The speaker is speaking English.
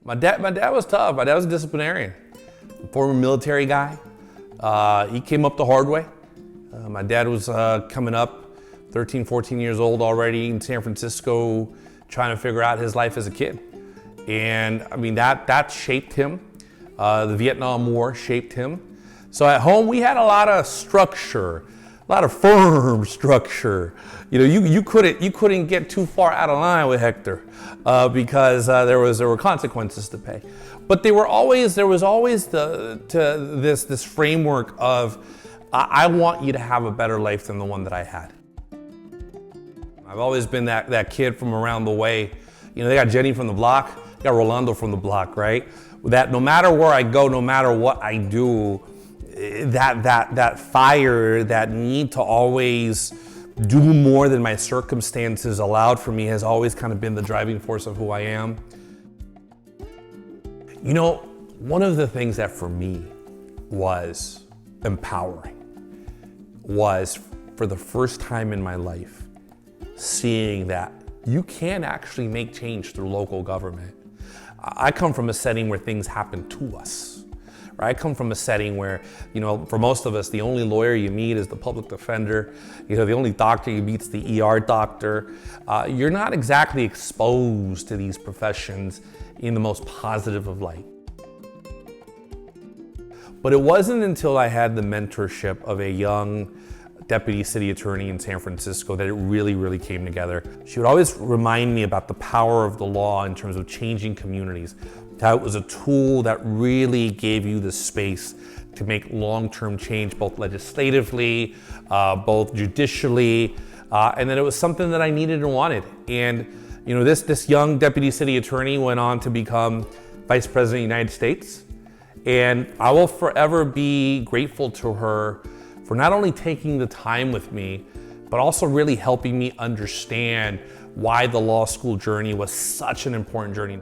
My dad was tough. My dad was a disciplinarian, a former military guy. He came up the hard way. My dad was coming up 13, 14 years old already in San Francisco, trying to figure out his life as a kid. And I mean, that shaped him. The Vietnam War shaped him. So at home, we had a lot of structure, a lot of firm structure. You know, you couldn't get too far out of line with Hector because there were consequences to pay. But there was always this framework of I want you to have a better life than the one that I had. I've always been that kid from around the way. You know, they got Jenny from the block, they got Rolando from the block, right? That no matter where I go, no matter what I do, that fire, that need to always do more than my circumstances allowed for me has always kind of been the driving force of who I am. You know, one of the things that for me was empowering was, for the first time in my life, seeing that you can actually make change through local government. I come from a setting where things happen to us. Right? I come from a setting where, you know, for most of us, the only lawyer you meet is the public defender. You know, the only doctor you meet is the ER doctor. You're not exactly exposed to these professions in the most positive of light. But it wasn't until I had the mentorship of a young deputy city attorney in San Francisco that it really came together. She would always remind me about the power of the law in terms of changing communities, how it was a tool that really gave you the space to make long-term change, both legislatively, both judicially, and that it was something that I needed and wanted. And you know, this young deputy city attorney went on to become Vice President of the United States. And I will forever be grateful to her for not only taking the time with me, but also really helping me understand why the law school journey was such an important journey.